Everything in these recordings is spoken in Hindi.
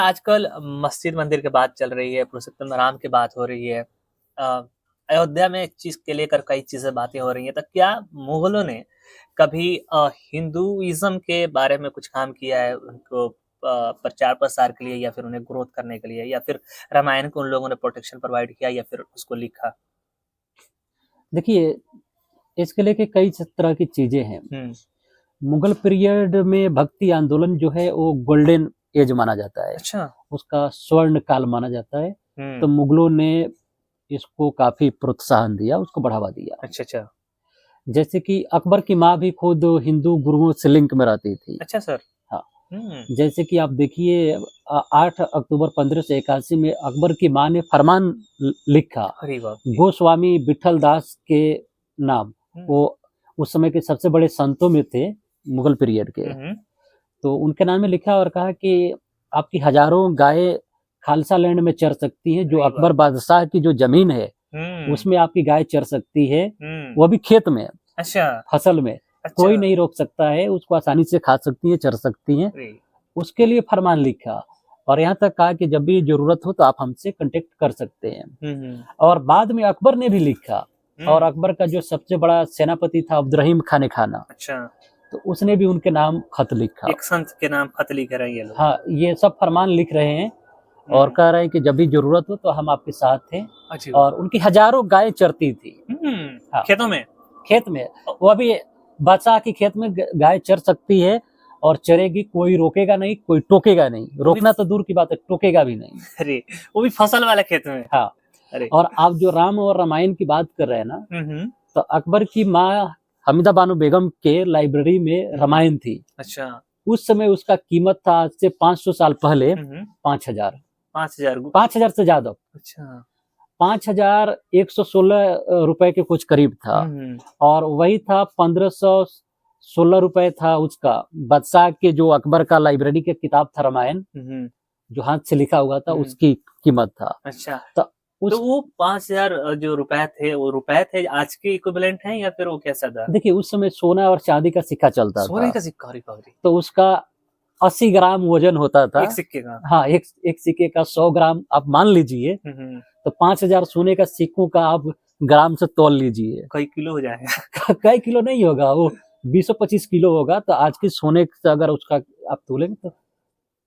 आजकल मस्जिद मंदिर की बात चल रही है, पुरुषोत्तम राम की बात हो रही है। अ, अयोध्या में एक चीज़ के लेकर कई चीज़ें बातें हो रही हैं, तो क्या मुगलों ने कभी हिंदुइज़्म के बारे में कुछ काम किया है उनको प्रचार-प्रसार के लिए या फिर उन्हें ग्रोथ करने के लिए या फिर रामायण को उन लोगों ने प्रोटेक्शन प्रोवाइड किया या फिर उसको लिखा? देखिए, इसके लेके कई तरह की चीज़ें हैं। हुँ, मुगल पीरियड में भक्ति आंदोलन जो है वो गोल्डन एज माना जाता है। अच्छा। उसका स्वर्ण काल माना जाता है। तो हुँ, मुगलों ने इसको काफ़ी प्रोत्साहन दिया, उसको बढ़ावा दिया। अच्छा, अच्छा। जैसे कि अकबर की माँ भी खुद हिंदू गुरुओं से लिंक में रहती थी। अच्छा सर। हाँ, हुँ, जैसे कि आप देखिए 8 अक्टूबर 1581 में अकबर की माँ ने फरमान लिखा अरे बाप रे! गोस्वामी विठल दास के नाम। हुँ, वो उस समय के सबसे बड़े संतों में थे मुगल पीरियड के। हुँ, हुँ। तो उनके नाम में लिखा और कहा कि आपकी हजारों गायें खालसा लैंड में चर सकती हैं, जो अरे अकबर वाह! बादशाह की जो जमीन है हुँ, उसमें आपकी गाय चर सकती है, हुँ। वो भी खेत में, अच्छा, फसल में। कोई अच्छा। नहीं रोक सकता है, उसको आसानी से खा सकती हैं, चर सकती हैं। अरे! उसके लिए फरमान लिखा और यहाँ तक कहा कि जब भी ज़रूरत हो तो आप हमसे कॉन्टैक्ट कर सकते हैं। हुँ, हुँ। और बाद में अकबर ने भी लिखा और हुँ, अकबर का जो सबसे बड़ा सेनापति था अब्दुर्रहीम खान खाना, अच्छा। तो उसने भी उनके नाम खत लिखा। एक संत के नाम खत लिख रहे हैं ये लोग। हाँ, ये सब फरमान लिख रहे हैं और हुँ, कह रहे हैं कि जब भी ज़रूरत हो तो हम आपके साथ हैं। अच्छी बात। और उनकी हज़ारों गायें चरती थी। हुँ, हाँ, खेतों में? खेत में। अ, वो अभी बादशाह के खेत में गाय चर सकती है और चरेगी, कोई रोकेगा नहीं, कोई टोकेगा नहीं। वो भी रोकना तो दूर की बात है, टोकेगा भी नहीं। अरे! वो भी फसल वाले खेत में? हाँ, अरे! और आप जो राम और रामायण की बात कर रहे हैं ना, हुँ, हुँ। तो अकबर की माँ हमीदा बानो बेगम के लाइब्रेरी में हुँ, हुँ। रामायण थी। अच्छा। उस समय उसका कीमत था आज से 500 साल पहले हुँ, हुँ। 5,000। 5,000 5,000 से ज़्यादा। अच्छा। 5,116 रुपए के कुछ करीब था। हुँ, हुँ। और वही था 1,516 रुपए था उसका। बादशाह के जो अकबर का लाइब्रेरी का किताब था रामायण, हुँ, हुँ। जो हाथ से लिखा हुआ था, हुँ, उसकी कीमत था। अच्छा। तो तो उस वो 5,000 जो रुपए थे, वो रुपए थे आज के इक्विवेलेंट हैं या फिर वो कैसा था? देखिए उस समय सोना और चांदी का सिक्का चलता सोने था। का सिक्का, अरे बाप रे! तो उसका 80 ग्राम वज़न होता था। एक सिक्के का? हाँ, एक सिक्के का 100 ग्राम आप मान लीजिए, हुँ, हुँ। तो 5,000 सोने का सिक्कों का आप ग्राम से तौल लीजिए। कई किलो हो जाएगा। कई किलो नहीं होगा वो, 20-25 किलो होगा। तो आज के सोने से अगर उसका आप तोलेंगे तो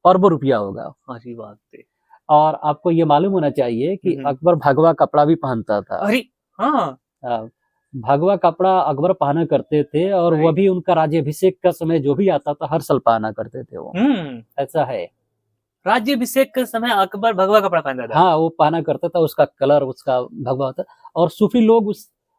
अरबों रुपया होगा। अरे बाप रे! और आपको ये मालूम होना चाहिए हुँ, कि हुँ। अकबर भगवा कपड़ा भी पहनता था। अरे! हाँ। अ, भगवा कपड़ा अकबर पहना करते थे और अरे! वह भी उनका राज्याभिषेक का समय जो भी आता था हर साल पहना करते थे वो। हुँ। ऐसा है। राज्याभिषेक के समय अकबर भगवा कपड़ा पहनता था। हाँ, वो पहना करता था, उसका कलर उसका भगवा होता। और सूफी लोग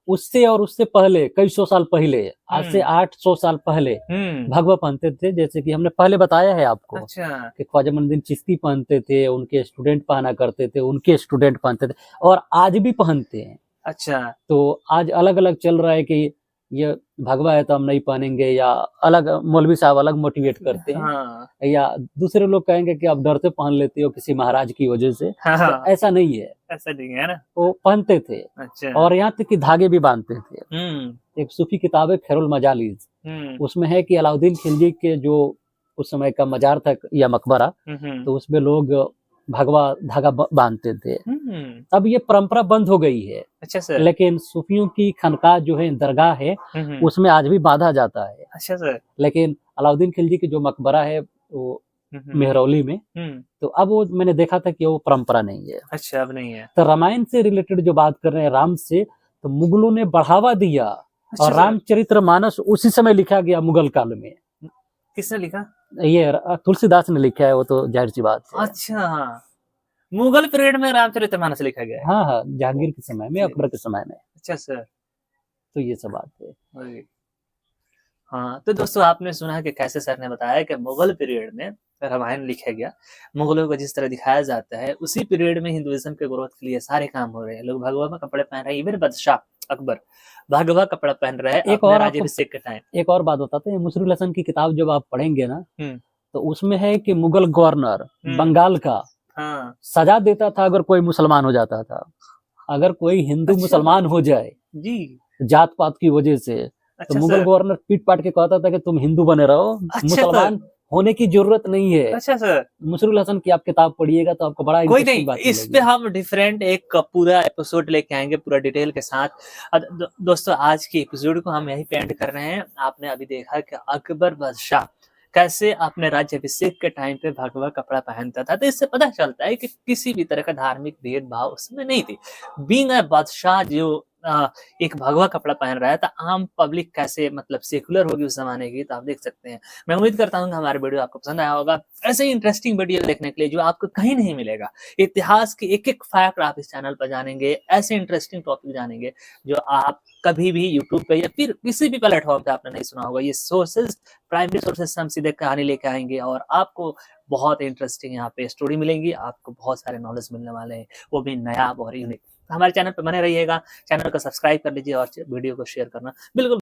उससे और उससे पहले कई सौ साल पहले, आज से हुँ, 800 साल पहले हुँ। भगवा पहनते थे। जैसे कि हमने पहले बताया है आपको अच्छा, कि ख्वाजा मुइनुद्दीन चिश्ती पहनते थे, उनके स्टूडेंट पहना करते थे, उनके स्टूडेंट पहनते थे और आज भी पहनते हैं। अच्छा। तो आज अलग-अलग चल रहा है कि ये भगवा है तो हम नहीं पहनेंगे, या अलग मौलवी साहब अलग मोटिवेट करते हैं, हाँ। या दूसरे लोग कहेंगे कि आप डरते पहन लेते हो किसी महाराज की वजह से। हाँ, तो हाँ। ऐसा नहीं है, ऐसा नहीं है ना? वो पहनते थे अच्छा। और यहाँ तक कि धागे भी बांधते थे। हुँ, एक सूफी किताब है खैरुल मजालिस, हुँ। उसमें है कि अलाउद्दीन खिलजी के जो उस समय का मजार था या मकबरा, हुँ, हुँ। तो उसमें लोग भगवा धागा बांधते थे। हुँ। अब ये परंपरा बंद हो गई है, अच्छा सर। लेकिन सूफियों की खानकाह जो है, दरगाह है, हुँ, हुँ। उसमें आज भी बांधा जाता है। अच्छा सर। लेकिन अलाउद्दीन खिलजी की जो मकबरा है वो हुँ, हुँ। मेहरौली में, हुँ। तो अब वो मैंने देखा था कि वो परंपरा नहीं है। अच्छा, अब नहीं है। तो रामायण से रिलेटेड जो बात कर रहे हैं राम से, तो मुगलों ने बढ़ावा दिया अच्छा और सर। रामचरितमानस उसी समय लिखा गया मुगल काल में। किसने लिखा? ये तुलसीदास ने लिखा है, वो तो जाहिर सी बात है। अच्छा, मुगल पीरियड में रामचरितमानस लिखा गया है। हाँ हाँ, जहांगीर के समय में, ओके। अकबर के समय में। अच्छा सर। तो ये सब बात है। अरे! हाँ, तो दोस्तों आपने सुना कि कैसे सर ने बताया कि मुगल पीरियड में रामायण लिखा गया। मुगलों को जिस तरह दिखाया जाता है, उसी पीरियड में हिंदुइज़्म के ग्रोथ के लिए सारे काम हो रहे हैं। लोग भगवा में कपड़े पहन रहे हैं, इवन बादशाह अकबर भगवा कपड़ा पहन रहे हैं एक अपने और आपको राज्याभिषेक के टाइम। एक और बात बताते हैं, मुशर्रफ हसन की किताब जब आप पढ़ेंगे ना, हुँ, तो उसमें है कि मुगल गवर्नर हुँ, बंगाल का हाँ। सजा देता था अगर कोई मुसलमान हो जाता था। अगर कोई हिंदू अच्छा, मुसलमान हो जाए जी। जात-पात की वजह से, तो अच्छा मुगल सर। गवर्नर पीट-पाट के कहता था कि तुम हिंदू बने रहो, अच्छा सर। होने की जरूरत नहीं है। अच्छा सर, मुशर्रुल हसन की आप किताब पढ़िएगा तो आपको बड़ा कोई इंटरेस्टिंग नहीं, बात इस पे मिलेगी। हम डिफरेंट एक पूरा एपिसोड लेके आएंगे पूरा डिटेल के साथ। दोस्तों आज की एपिसोड को हम यहीं पे एंड कर रहे हैं। आपने अभी देखा कि अकबर बादशाह कैसे अपने राज्याभिषेक के टाइम पे भगवा कपड़ा पहनता था, तो इससे पता चलता है कि किसी भी तरह का धार्मिक भेदभाव उसमें नहीं थी। बीइंग अ बादशाह जो एक भगवा कपड़ा पहन रहा है, तो आम पब्लिक कैसे मतलब सेकुलर होगी उस जमाने की, तो आप देख सकते हैं। मैं उम्मीद करता हूँ कि हमारा वीडियो आपको पसंद आया होगा। ऐसे ही इंटरेस्टिंग वीडियो देखने के लिए जो आपको कहीं नहीं मिलेगा, इतिहास के एक एक फैक्ट आप इस चैनल पर जानेंगे, ऐसे इंटरेस्टिंग टॉपिक जानेंगे जो आप कभी भी यूट्यूब पे या फिर किसी भी प्लेटफॉर्म पे आपने नहीं सुना होगा। ये सोर्सेज, प्राइमरी सोर्सेज से हम सीधे कहानी लेके आएंगे और आपको बहुत इंटरेस्टिंग यहाँ पे स्टोरी मिलेंगी, आपको बहुत सारे नॉलेज मिलने वाले हैं, वो भी नया और यूनिक। हमारे चैनल पर बने रहिएगा, चैनल को सब्सक्राइब कर लीजिए और वीडियो को शेयर करना बिल्कुल